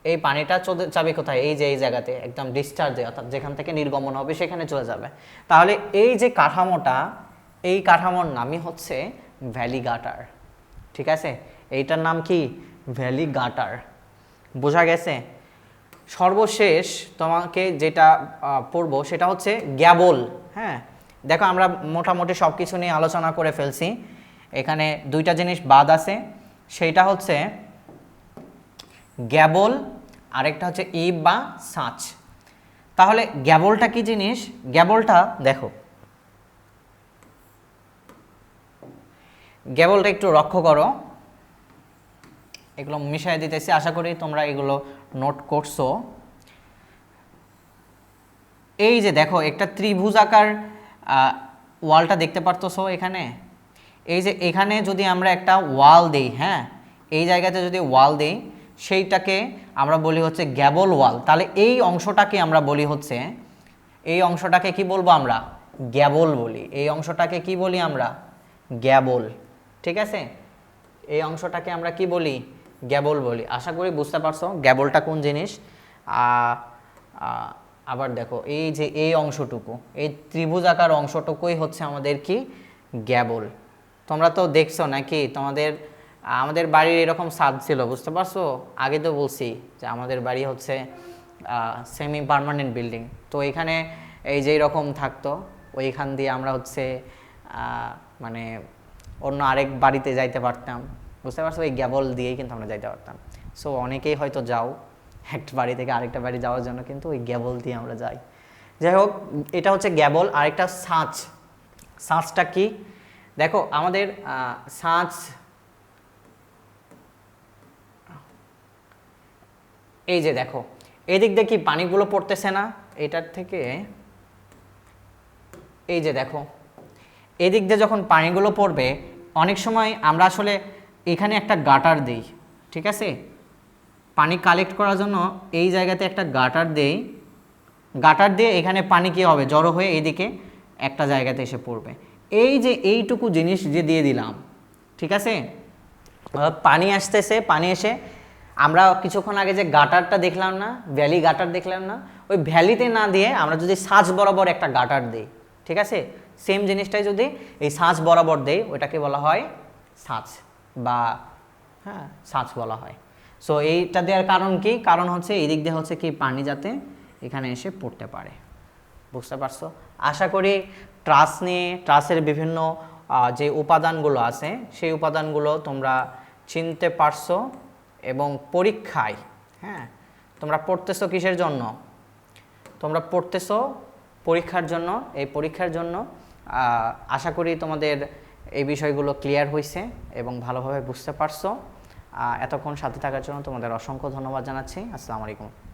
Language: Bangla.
এই পানিটা যাবে কোথায়? এই যে এই জায়গাতে একদম ডিসচার্জে, অর্থাৎ যেখান থেকে নির্গমন হবে সেখানে চলে যাবে। তাহলে এই যে কাঠামোটা, এই কাঠামোর নামই হচ্ছে ভ্যালি গাটার। ঠিক আছে, এইটার নাম কি? ভ্যালি গাটার। বোঝা গেছে? সর্বশেষ তোমাকে যেটা পড়বো সেটা হচ্ছে গ্যাবল। হ্যাঁ, দেখো আমরা মোটামুটি সব কিছু নিয়ে আলোচনা করে ফেলছি। এখানে দুইটা জিনিস বাদ আছে, সেইটা হচ্ছে গ্যাবল, আরেকটা হচ্ছে ইব বা সাঁচ। তাহলে গ্যাবলটা কি জিনিস? গ্যাবলটা দেখো, গ্যাবলটা একটু লক্ষ্য করো, এগুলো মিশাই দিতেছি, আশা করি তোমরা এগুলো নোট করছো। এই যে দেখো একটা ত্রিভুজাকার ওয়ালটা দেখতে পারতেছো এখানে। এই যে এখানে যদি আমরা একটা ওয়াল দেই, হ্যাঁ, এই জায়গাতে যদি ওয়াল দেই, সেইটাকে আমরা বলি হচ্ছে গ্যাবল ওয়াল। তাহলে এই অংশটাকে আমরা বলি হচ্ছে, এই অংশটাকে কি বলবো আমরা? গ্যাবল বলি। এই অংশটাকে কি বলি আমরা? গ্যাবল। ঠিক আছে, এই অংশটাকে আমরা কি বলি? গ্যাবল বলি। আশা করি বুঝতে পারছো গ্যাবলটা কোন জিনিস। আবার দেখো এই যে এই অংশটুকু, এই ত্রিভুজাকার অংশটুকুই হচ্ছে আমাদের কি? গ্যাবল। তোমরা তো দেখছো নাকি? আমাদের বাড়ির এরকম ছাদ ছিল, বুঝতে পারছো? আগে তো বলছি যে আমাদের বাড়ি হচ্ছে সেমি পার্মানেন্ট বিল্ডিং। তো এখানে এই যে এরকম থাকতো, ওইখান দিয়ে আমরা হচ্ছে মানে অন্য আরেক বাড়িতে যাইতে পারতাম, বুঝতে পারছো? এই গ্যাবল দিয়েই কিন্তু আমরা যাইতে পারতাম। সো অনেকেই হয়তো যাও একটা বাড়ি থেকে আরেকটা বাড়ি যাওয়ার জন্য, কিন্তু ওই গ্যাবল দিয়ে আমরা যাই। যাই হোক, এটা হচ্ছে গ্যাবল। আরেকটা সাঁচ। সাঁচটা কি? দেখো আমাদের সাঁচ, এই যে দেখো এদিক দিয়ে কি পানিগুলো পড়তেছে না এটার থেকে? এই যে দেখো এদিক দিয়ে যখন পানিগুলো পড়বে, অনেক সময় আমরা আসলে এখানে একটা গাটার দিই, ঠিক আছে? পানি কালেক্ট করার জন্য এই জায়গাতে একটা গাটার দেই। গাটার দিয়ে এখানে পানি কী হবে? জড়ো হয়ে এইদিকে একটা জায়গাতে এসে পড়বে। এই যে এইটুকু জিনিস যে দিয়ে দিলাম, ঠিক আছে? পানি আসতেছে, পানি এসে আমরা কিছুক্ষণ আগে যে গাটারটা দেখলাম না, ভ্যালি গাটার দেখলাম না, ওই ভ্যালিতে না দিয়ে আমরা যদি সাঁচ বরাবর একটা গাটার দিই, ঠিক আছে, সেম জিনিসটাই যদি এই সাঁচ বরাবর দেই, ওটাকে বলা হয় সাঁচ বা হ্যাঁ সাঁচ বলা হয়। সো এইটা দেওয়ার কারণ কি? কারণ হচ্ছে এই দিক দিয়ে হচ্ছে কি পানি যাতে এখানে এসে পড়তে পারে। বুঝতে পারছো? আশা করি ট্রাস নিয়ে, ট্রাসের বিভিন্ন যে উপাদানগুলো আছে সেই উপাদানগুলো তোমরা চিনতে পারছো। এবং পরীক্ষায়, হ্যাঁ, তোমরা পড়তেছো কিসের জন্য? তোমরা পড়তেছো পরীক্ষার জন্য। এই পরীক্ষার জন্য আশা করি তোমাদের এই বিষয়গুলো ক্লিয়ার হয়েছে এবং ভালোভাবে বুঝতে পারছো। এতক্ষণ সাথে থাকার জন্য তোমাদের অসংখ্য ধন্যবাদ জানাচ্ছি। আসসালামু আলাইকুম।